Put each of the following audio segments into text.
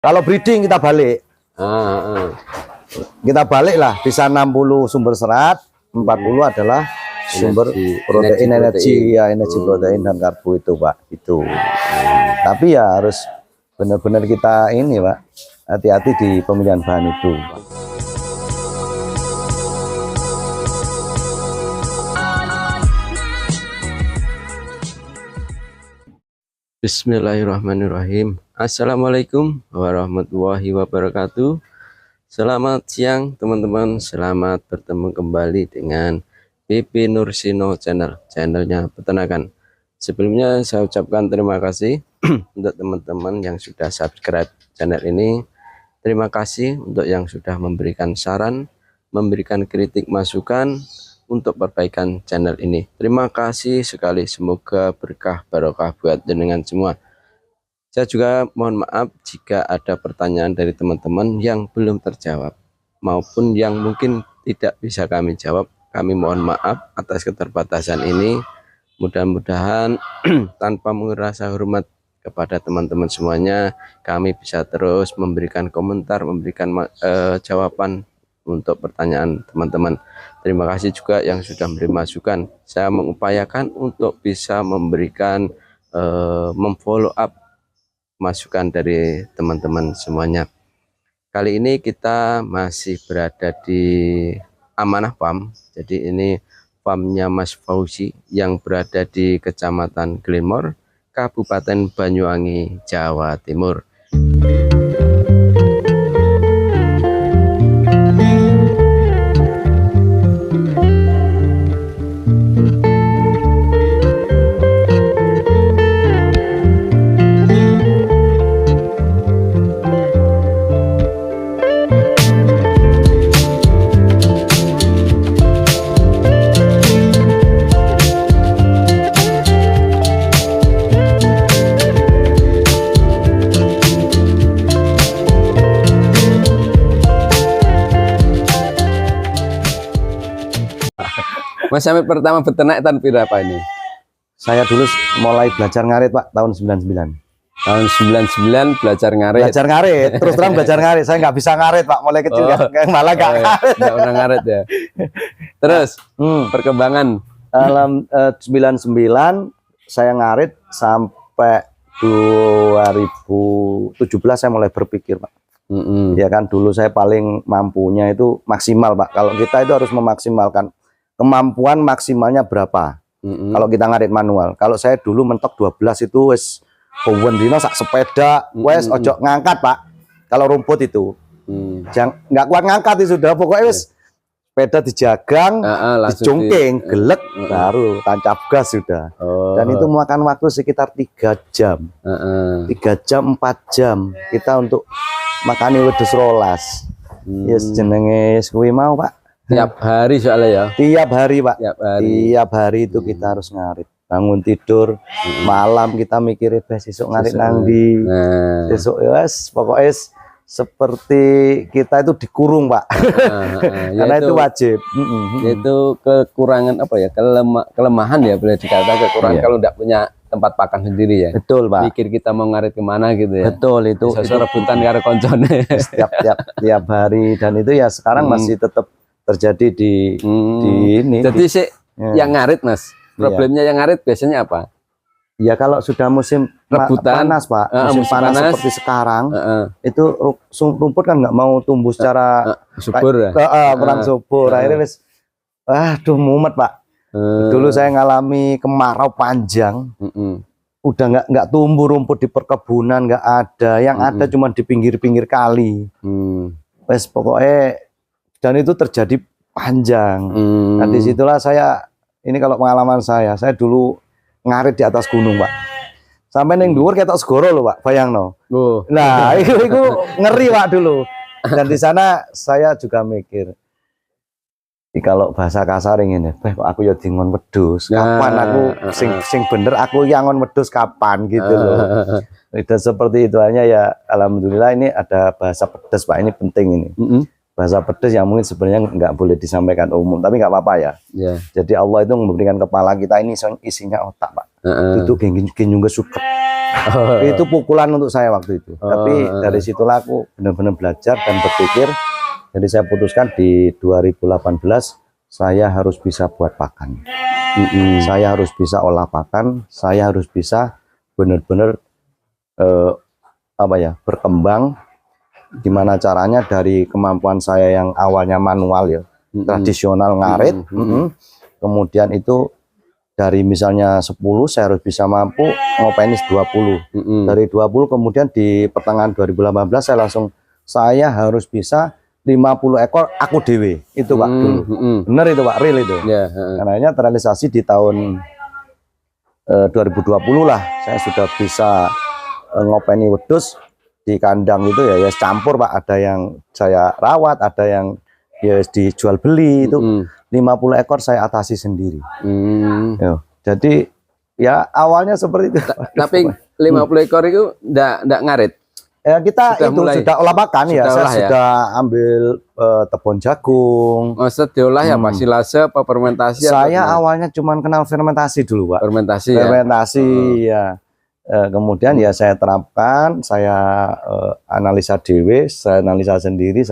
Kalau breeding kita balik. Kita balik lah, bisa 60 sumber serat, 40 adalah sumber protein, energi protein dan karbo itu, Pak. Itu. Tapi ya harus benar-benar kita ini, Pak. Hati-hati di pemilihan bahan itu, Pak. Bismillahirrahmanirrahim. Assalamualaikum warahmatullahi wabarakatuh. Selamat siang teman-teman. Selamat bertemu kembali dengan PP Nursino channelnya peternakan. Sebelumnya saya ucapkan terima kasih untuk teman-teman yang sudah subscribe channel ini. Terima kasih untuk yang sudah memberikan saran, memberikan kritik masukan untuk perbaikan channel ini. Terima kasih sekali, semoga berkah barokah buat jenengan semua. Saya juga mohon maaf jika ada pertanyaan dari teman-teman yang belum terjawab maupun yang mungkin tidak bisa kami jawab. Kami mohon maaf atas keterbatasan ini. Mudah-mudahan tanpa mengurangi rasa hormat kepada teman-teman semuanya, kami bisa terus memberikan komentar, memberikan jawaban untuk pertanyaan teman-teman. Terima kasih juga yang sudah memberi masukan. Saya mengupayakan untuk bisa memberikan memfollow up masukan dari teman-teman semuanya. Kali ini kita masih berada di Amanah Farm. Jadi ini farmnya Mas Fauzi yang berada di Kecamatan Glenmore, Kabupaten Banyuwangi, Jawa Timur. Mas sampai pertama beternak tahun berapa ini? Saya dulu mulai belajar ngarit, Pak, tahun 99. Tahun 99 belajar ngarit. Belajar ngarit, terus terang belajar ngarit. Saya nggak bisa ngarit, Pak, mulai kecil malah nggak ngarit. Nggak pernah ngarit ya. Terus perkembangan 99 saya ngarit sampai 2017 saya mulai berpikir, Pak. Ya kan, dulu saya paling mampunya itu maksimal, Pak. Kalau kita itu harus memaksimalkan kemampuan maksimalnya berapa. Kalau kita ngarit manual. Kalau saya dulu mentok 12 itu wes dino sak sepeda, wes ojo ngangkat, Pak. Kalau rumput itu jangan, nggak kuat ngangkat itu sudah, pokoknya wes sepeda dijagang, dijungking, gelek, baru tancap gas sudah. Dan itu memakan waktu sekitar 3 jam. 3 jam 4 jam kita untuk makani wedhus rolas. Yes, jenenge kuwi mau, Pak. Tiap hari soalnya ya. Tiap hari, Pak. Tiap hari itu kita harus ngarit. Bangun tidur, malam kita mikir besok ngarit nangdi. Besok wes pokoknya seperti kita itu dikurung, Pak. Karena itu wajib. Itu kekurangan apa ya? Kelemahan ya, boleh dikatakan kekurangan kalau tidak punya tempat pakan sendiri ya. Betul, Pak. Pikir kita mau ngarit kemana gitu ya. Betul, itu rebutan karo koncone. Tiap hari, dan itu ya sekarang masih tetap terjadi di ini. Jadi sih yang ngarit, Mas, problemnya yang ngarit biasanya apa? Ya kalau sudah musim rebutan panas, Pak, musim panas seperti sekarang, itu rumput kan nggak mau tumbuh secara subur, kurang subur. Akhirnya wis, aduh mumet, Pak. Dulu saya ngalami kemarau panjang, udah nggak tumbuh rumput di perkebunan, nggak ada. Yang ada cuma di pinggir-pinggir kali. Wes pokoknya, dan itu terjadi panjang. Nah disitulah saya, ini kalau pengalaman saya dulu ngarit di atas gunung, Pak. Sampai neng dhuwur ketok segoro loh, Pak, bayangno. Nah itu ngeri, Pak, dulu. Dan di sana saya juga mikir, kalau bahasa kasar ini, kok aku ya dingon wedhus, kapan aku sing bener aku yang ngon wedhus kapan gitu loh. Dan seperti itu hanya ya, alhamdulillah ini ada bahasa pedes, Pak, ini penting ini. Bahasa pedes yang mungkin sebenarnya nggak boleh disampaikan umum, tapi nggak apa-apa ya. Jadi Allah itu memberikan kepala kita ini isinya otak, Pak. duduk ginjung kesuket. Itu pukulan untuk saya waktu itu. Tapi dari situlah aku benar-benar belajar dan berpikir. Jadi saya putuskan di 2018 saya harus bisa buat pakan. Saya harus bisa olah pakan. Saya harus bisa benar-benar berkembang. Gimana caranya dari kemampuan saya yang awalnya manual ya, tradisional ngarit, kemudian itu dari misalnya 10 saya harus bisa mampu ngopenis 20. Dari 20 kemudian di pertengahan 2018 saya harus bisa 50 ekor aku dewe. Itu Pak dulu. Bener itu Pak, real itu. Karena terrealisasi di tahun 2020 lah saya sudah bisa ngopeni wedhus di kandang itu ya campur Pak, ada yang saya rawat, ada yang ya dijual beli. Itu 50 ekor saya atasi sendiri. Jadi ya awalnya seperti itu. Tapi 50 ekor itu enggak ngarit. Ya kita sudah olah pakan ya. Saya sudah ambil tepon jagung. Maksud diolah ya Pak, silase apa fermentasi? Saya awalnya cuman kenal fermentasi dulu Pak. Fermentasi ya. Kemudian ya saya terapkan, saya analisa dewe, saya analisa sendiri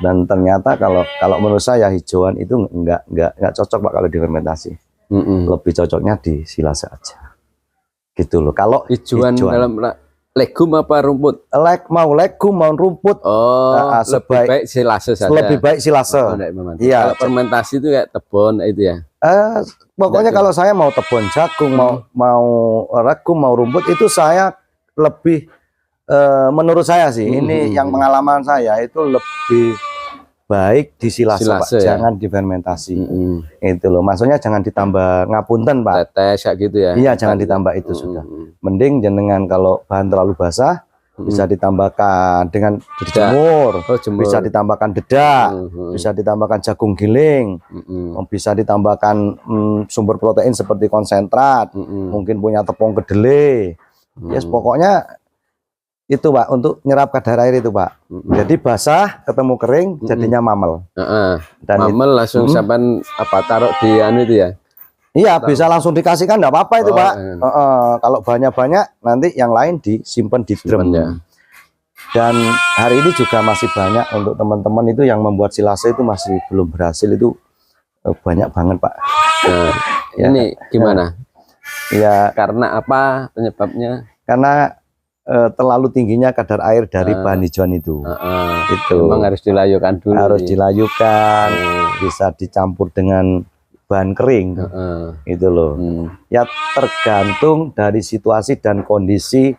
dan ternyata kalau menurut saya hijauan itu enggak cocok Pak kalau difermentasi. Lebih cocoknya di silase aja. Gitu loh. Kalau hijauan dalam legum apa rumput? Mau legum mau rumput. Lebih baik silase saja. Lebih baik silase. Iya. Kalau fermentasi itu kayak tebon itu ya. Pokoknya kalau saya mau tebon jagung, mau legum, mau rumput itu saya lebih menurut saya sih ini yang pengalaman saya itu lebih baik di silase Pak, jangan difermentasi. Itu loh. Maksudnya jangan ditambah ngapunten Pak. Tetes kayak gitu ya. Iya, jangan ditambah itu sudah. Mending jenengan kalau bahan terlalu basah bisa ditambahkan dengan dijemur, bisa ditambahkan dedak, bisa ditambahkan jagung giling, bisa ditambahkan sumber protein seperti konsentrat, mungkin punya tepung kedelai. Yes, pokoknya itu Pak untuk nyerap kadar air itu Pak. Jadi basah ketemu kering jadinya mamel. Dan mamel langsung sampai taruh di anu itu ya. Iya, bisa langsung dikasihkan, enggak apa-apa itu Pak. Kalau banyak-banyak nanti yang lain disimpan di drum. Dan hari ini juga masih banyak untuk teman-teman itu yang membuat silase itu masih belum berhasil itu banyak banget Pak. Ini gimana? Ya karena apa penyebabnya? Karena terlalu tingginya kadar air dari bahan hijauan itu. Itu memang harus dilayukan dulu. Harus dilayukan, bisa dicampur dengan bahan kering. Itu loh. Ya tergantung dari situasi dan kondisi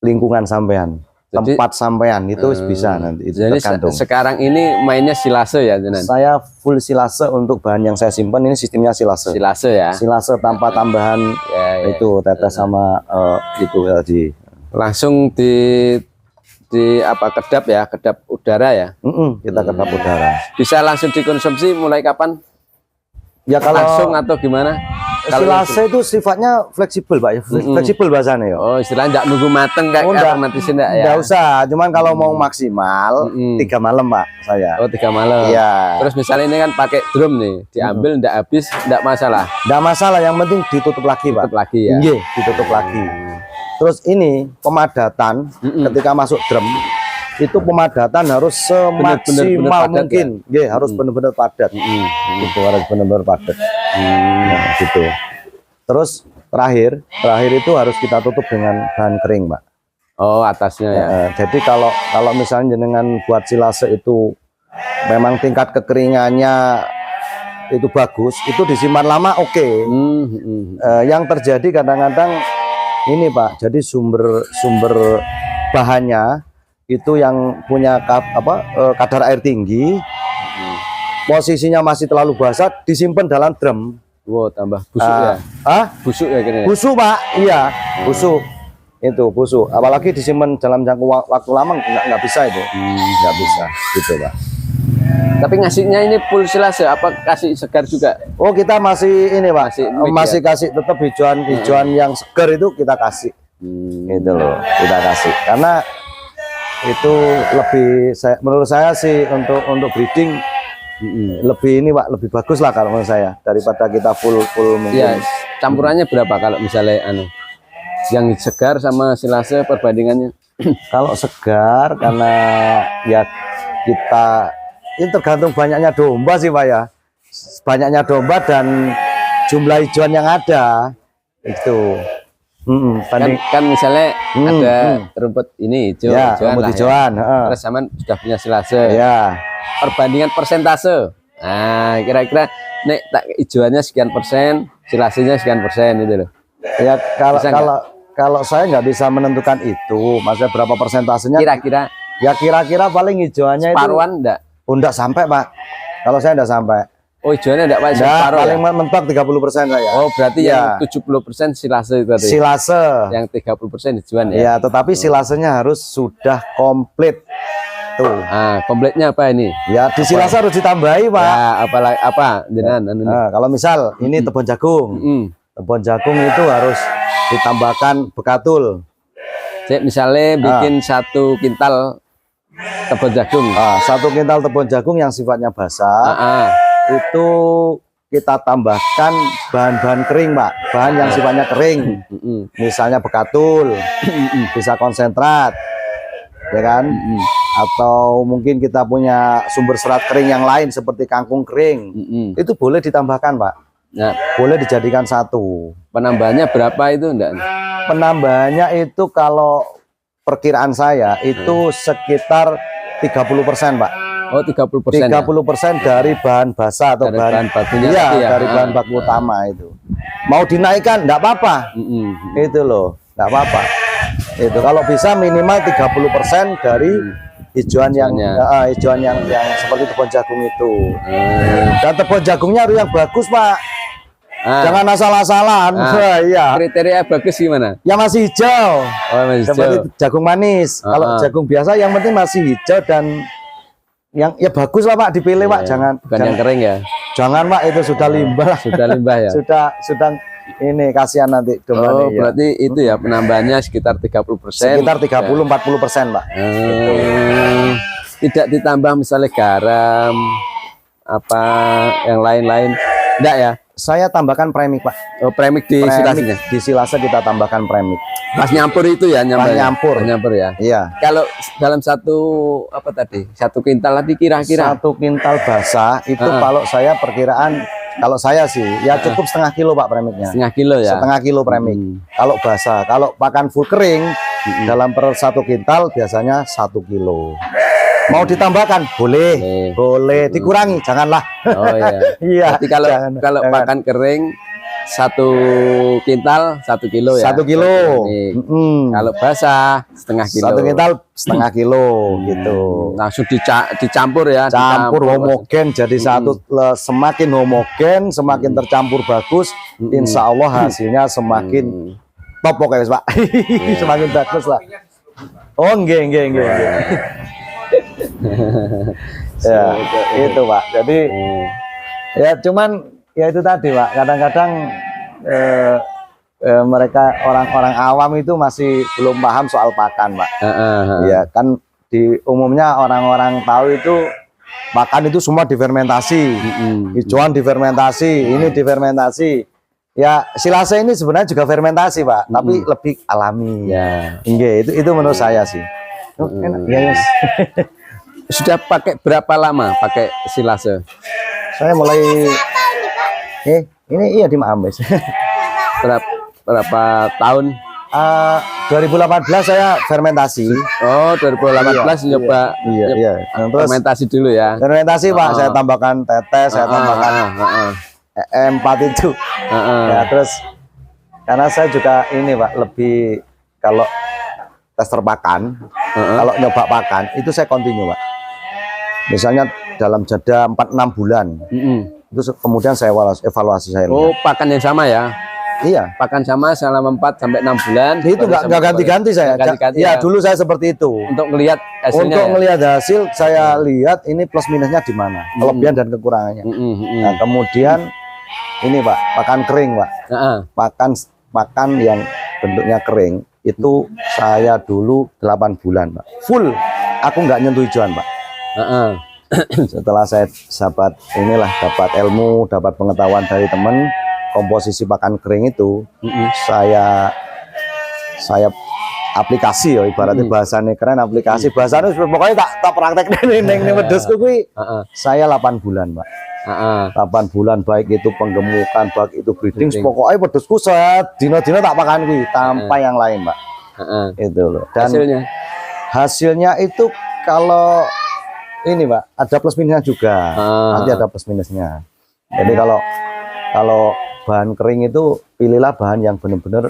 lingkungan sampean. Tempat sampean itu bisa nanti. Itu jadi tergantung. Sekarang ini mainnya silase ya, Jenan? Saya full silase untuk bahan yang saya simpan ini sistemnya silase. Silase ya. Silase tanpa tambahan itu tetes sama itu tadi. Langsung di kedap ya, kedap udara ya. Kita kedap udara. Bisa langsung dikonsumsi mulai kapan? Ya kalau langsung atau gimana? Silase itu sifatnya fleksibel Pak ya, fleksibel bahasanya ya. Oh istilahnya enggak nunggu mateng kayak fermentasi enggak ya? Enggak usah, cuman kalau mau maksimal 3 malam Pak saya. Oh 3 malam. Iya. Terus misalnya ini kan pakai drum nih, diambil enggak habis enggak masalah. Enggak masalah, yang penting ditutup lagi Pak. Tutup lagi ya. Iya, ditutup lagi. Terus ini pemadatan ketika masuk drum itu pemadatan harus semaksimal mungkin, ya? Harus benar-benar padat. Itu harus benar-benar padat. Nah, gitu. Terus terakhir itu harus kita tutup dengan bahan kering, Pak. Oh, atasnya ya. Jadi kalau misalnya dengan buat silase itu memang tingkat kekeringannya itu bagus, itu disimpan lama oke. Yang terjadi kadang-kadang ini Pak, jadi sumber bahannya itu yang punya kadar air tinggi, posisinya masih terlalu basah, disimpan dalam drum. Wow, tambah busuk ya? Busuk ya kira-kira? Busuk Pak, iya, busuk. Itu busuk, apalagi disimpan dalam jangka waktu lama nggak bisa itu, nggak bisa, gitu Pak. Tapi ngasihnya ini full silase, apa kasih segar juga? Oh kita masih ini Pak, masih kasih tetap hijauan yang segar itu kita kasih, itu loh, kita kasih, karena itu lebih menurut saya sih untuk breeding lebih ini Pak, lebih bagus lah kalau menurut saya daripada kita full mungkin. campurannya berapa kalau misalnya yang segar sama silase perbandingannya? Kalau segar karena ya kita ini tergantung banyaknya domba sih Pak ya. Banyaknya domba dan jumlah hijauan yang ada itu. Kan misalnya ada rumput ini hijau, ya, hijauan rumput lah hijauan, ya. Terus zaman sudah punya silase. Ya. Perbandingan persentase. Nah, kira-kira nek tak hijauannya sekian persen, silasenya sekian persen gitu loh. Ya kalau saya nggak bisa menentukan itu, maksudnya berapa persentasenya? Kira-kira. Ya kira-kira paling hijauannya itu. Separuhan enggak? Oh, enggak sampai Pak. Kalau saya enggak sampai. Oh, hijauannya enggak Pak? Separuh paling ya? mentok 30% saya. Oh, berarti yang 70% silase itu tadi. Silase. Yang 30% hijauan ya? Ya, tetapi silasenya harus sudah komplit. Tuh. Ah, komplitnya apa ini? Ya, di silase harus ditambahi, Pak. Ya, apa jenengan? Nah, kalau misal ini tepung jagung. Tepung jagung itu harus ditambahkan bekatul. Cek misalnya bikin 1 kintal tepung jagung. 1 kintal tepung jagung yang sifatnya basah. Itu kita tambahkan bahan-bahan kering, Pak. Bahan yang sifatnya kering. Misalnya bekatul, bisa konsentrat. Ya kan? Atau mungkin kita punya sumber serat kering yang lain seperti kangkung kering. Itu boleh ditambahkan, Pak. Nah, boleh dijadikan 1. Penambahannya berapa itu enggak? Penambahannya itu kalau perkiraan saya itu sekitar 30%, Pak. Oh, 30%. 30% dari bahan basah atau dari bahan bakunya ya, ya, dari bahan baku utama itu. Mau dinaikkan enggak apa-apa. Itu loh, enggak apa-apa. Itu kalau bisa minimal 30% dari hijauan yang seperti tepung jagung itu. Dan tepung jagungnya harus yang bagus, Pak. Jangan asal-asalan. Iya. Kriteria bagus gimana? Yang masih hijau. Oh, masih hijau. Seperti jagung manis. Kalau jagung biasa yang penting masih hijau dan yang ya bagus lah Pak, dipilih Pak. Jangan yang kering ya. Jangan Pak, itu sudah limbah. Sudah limbah ya. sudah ini kasihan nanti dombanya. Berarti itu ya penambahannya sekitar 30%. Sekitar 30-40%, Pak. Tidak ditambah misalnya garam apa yang lain-lain. Enggak ya? Saya tambahkan premik, Pak. Oh, premik di silasenya. Di silase kita tambahkan premik. Pas nyampur itu ya, nyampur ya. Iya. Kalau dalam 1 apa tadi? 1 kintal tadi kira-kira 1 kintal basah itu kalau saya perkiraan, kalau saya sih ya cukup setengah kilo Pak premiknya. Setengah kilo ya. Setengah kilo premik. Kalau basah, kalau pakan full kering dalam per 1 kintal biasanya 1 kilo. Mau ditambahkan boleh dikurangi, janganlah. Oh iya. Iya. Jadi kalau pakan kering 1 kintal 1 kilo ya. 1 kilo. Kalau basah setengah kilo. 1 kintal setengah kilo gitu. Langsung dicampur ya. Campur homogen jadi satu. Semakin homogen, semakin tercampur bagus. Insya Allah hasilnya semakin top pokoknya Pak. Semakin bagus lah. Oh nggih. Ya itu Pak. Jadi ya cuman ya itu tadi Pak. Kadang-kadang mereka orang-orang awam itu masih belum paham soal pakan Pak. Ya kan di umumnya orang-orang tahu itu pakan itu semua difermentasi, hijauan difermentasi, ini difermentasi. Ya silase ini sebenarnya juga fermentasi Pak, tapi lebih alami. Ya. Itu menurut saya sih. Enak ya yes. Sudah pakai berapa lama pakai silase? Saya mulai ini iya di Maambes. berapa tahun? 2018 saya fermentasi. Oh, 2018 nyoba. Iya. Fermentasi dulu ya. Fermentasi Pak, saya tambahkan tetes, saya tambahkan E4 itu. Ya, terus karena saya juga ini Pak, lebih kalau tester pakan, kalau nyoba pakan itu saya continue Pak. Misalnya dalam jeda 4-6 bulan. Itu kemudian saya evaluasi saya. Oh, pakan yang sama ya? Iya, pakan sama selama 4 sampai 6 bulan. Itu nggak ganti-ganti saya. Ya, dulu saya seperti itu. Untuk melihat hasilnya. Untuk melihat hasil, saya lihat ini plus minusnya di mana, kelebihan dan kekurangannya. Nah, kemudian ini Pak, pakan kering Pak. Pakan yang bentuknya kering itu saya dulu 8 bulan Pak. Full, aku nggak nyentuh hijauan Pak. Setelah saya dapat ilmu, dapat pengetahuan dari teman, komposisi pakan kering itu saya aplikasi ya, ibaratnya bahasanya keren aplikasi, bahasanya pokoknya tak praktek neng wedhusku kuwi. Saya 8 bulan, Pak. 8 bulan, baik itu penggemukan, baik itu breeding, pokoknya wedhusku dino-dino tak pakan kuwi tanpa yang lain, Pak. Itu loh. Dan hasilnya itu kalau ini, Pak, ada plus minusnya juga. Nanti ada plus minusnya. Jadi kalau bahan kering itu pilihlah bahan yang benar-benar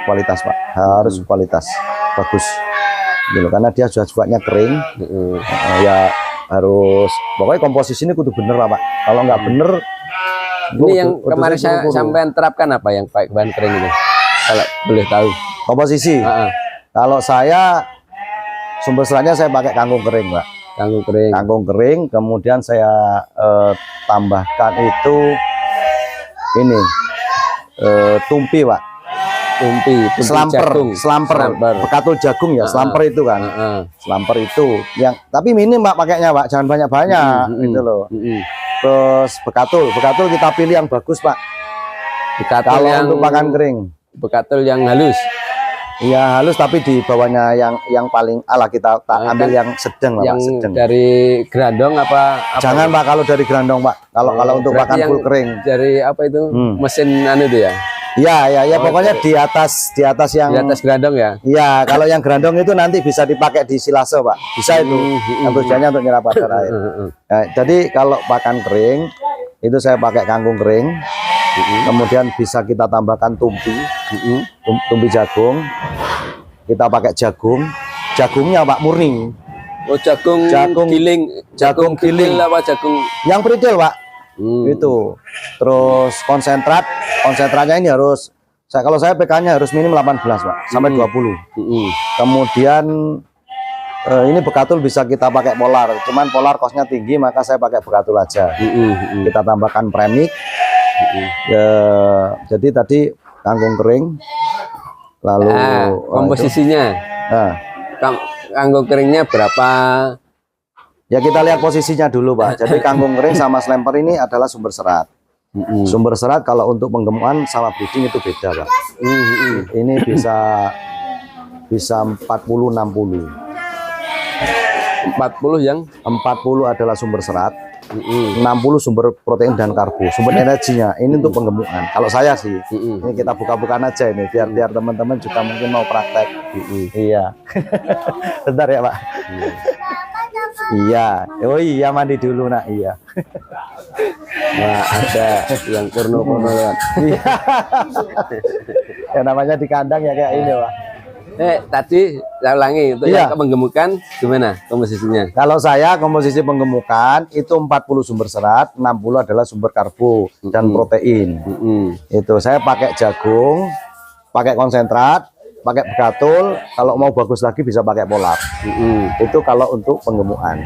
kualitas, Pak. Harus kualitas bagus. Gitu, karena dia sudah kering. Ya harus pokoknya komposisi ini kudu bener lah, Pak. Kalau nggak bener, ini yang kemarin saya sampai terapkan apa yang pakai bahan kering ini, kalau boleh tahu? Komposisi. Kalau saya sumber seratnya saya pakai kangkung kering, Pak. Kangkung kering, kemudian saya tambahkan itu ini tumpi, Pak. Tumpi selamper, bekatul jagung ya, selamper itu kan. Selamper itu yang tapi minim, Pak, pakainya, Pak, jangan banyak-banyak gitu loh. Terus bekatul kita pilih yang bagus, Pak. Kalau untuk pakan kering, bekatul yang halus. Iya, halus, tapi di bawahnya yang paling ala kita ambil yang sedang lah, Pak, sedang. Dari grandong apa? Jangan, Pak, kalau dari grandong, Pak. Kalau untuk pakan full kering. Dari apa itu? Mesin anu itu ya? Ya, pokoknya di atas yang di atas grandong ya. Iya, kalau yang grandong itu nanti bisa dipakai di silase, Pak. Bisa itu. Tujuannya untuk nyerap air. Nah, jadi kalau pakan kering itu saya pakai kangkung kering. Kemudian bisa kita tambahkan tumpi jagung. Kita pakai jagungnya, Pak, murni. Oh, jagung giling apa jagung yang peridil, Pak. Itu. Terus konsentratnya ini harus kalau saya PK-nya harus minim 18, Pak, sampai 20. Kemudian ini bekatul bisa kita pakai polar, cuman polar kosnya tinggi, maka saya pakai bekatul aja. Kita tambahkan premix. Jadi tadi kangkung kering, lalu komposisinya. Kangkung keringnya berapa? Ya kita lihat posisinya dulu, Pak. Jadi kangkung kering sama slamper ini adalah sumber serat. Sumber serat kalau untuk penggemukan sama breeding itu beda, Pak. Ini bisa 40-60. 40 adalah sumber serat. 60 sumber protein dan karbo, sumber energinya. Ini untuk penggemukan. Kalau saya sih, ini kita buka-bukaan aja ini, biar teman-teman juga mungkin mau praktek. Iya. Bentar ya, Pak. Iya. Oh iya, mandi dulu, nak. Iya. Nah, ada yang porno lewat. Iya. Ya namanya di kandang ya kayak ini, Pak. Tadi saya ulangi, untuk yang penggemukan gimana komposisinya? Kalau saya komposisi penggemukan itu 40 sumber serat, 60 adalah sumber karbo dan protein. Itu saya pakai jagung, pakai konsentrat, pakai bekatul. Kalau mau bagus lagi bisa pakai polar. Itu kalau untuk penggemukan.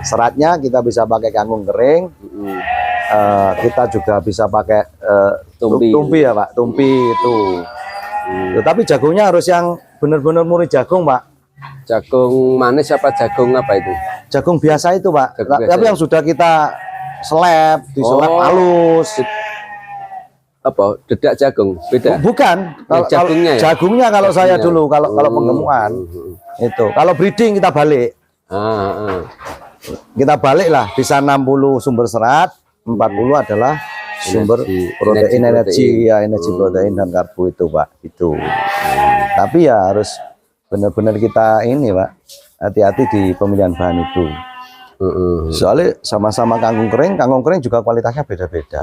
Seratnya kita bisa pakai kangkung kering. Kita juga bisa pakai tumpi ya, Pak. Tumpi itu. Tapi jagungnya harus yang benar-benar murni jagung, Pak. Jagung manis apa jagung apa itu? Jagung biasa itu, Pak. Tapi yang sudah kita diseleb halus. Apa? Dedak jagung? Beda? Bukan. Jagungnya ya? Jagungnya kalau saya dulu, kalau penggemukan. Itu. Kalau breeding kita balik. Kita balik lah, bisa 60 sumber serat, 40 adalah sumber protein, energi protein dan karbo itu, Pak. Itu. Tapi ya harus benar-benar kita ini, Pak, hati-hati di pemilihan bahan itu. Soalnya sama-sama kangkung kering juga kualitasnya beda-beda.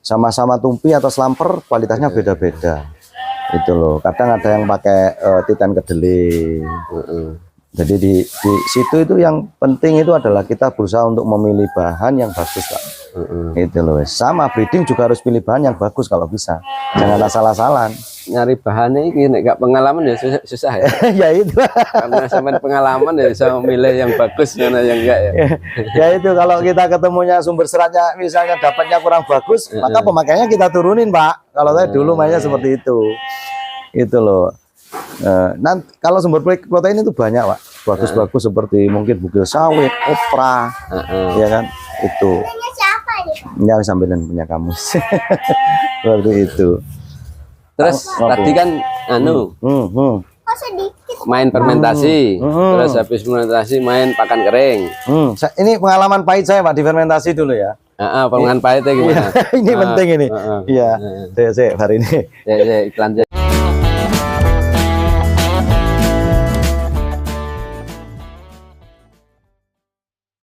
Sama-sama tumpi atau slamper kualitasnya beda-beda. Itu loh. Kadang ada yang pakai titan kedelai. Jadi di situ itu yang penting itu adalah kita berusaha untuk memilih bahan yang bagus, Pak. Itu loh. Sama breeding juga harus pilih bahan yang bagus kalau bisa. Jangan asal-asalan. Nyari bahannya ini nggak pengalaman ya susah ya. Ya itu. Karena sama pengalaman ya bisa memilih yang bagus mana yang enggak ya. Ya itu kalau kita ketemunya sumber seratnya misalnya dapatnya kurang bagus, maka pemakaiannya kita turunin, Pak. Kalau saya dulu mainnya seperti itu. Itu loh. Nanti kalau sumber protein itu banyak, Pak. Bagus-bagus seperti mungkin bugil sawit, opra, ya kan? Itu. Ya sambilan punya kamu. Seperti itu. Terus tadi kan main fermentasi, terus habis fermentasi main pakan kering. Ini pengalaman pahit saya Pak di fermentasi dulu ya. Pengalaman pahitnya gimana? Ini penting ini. Iya. Saya hari ini. Iklan.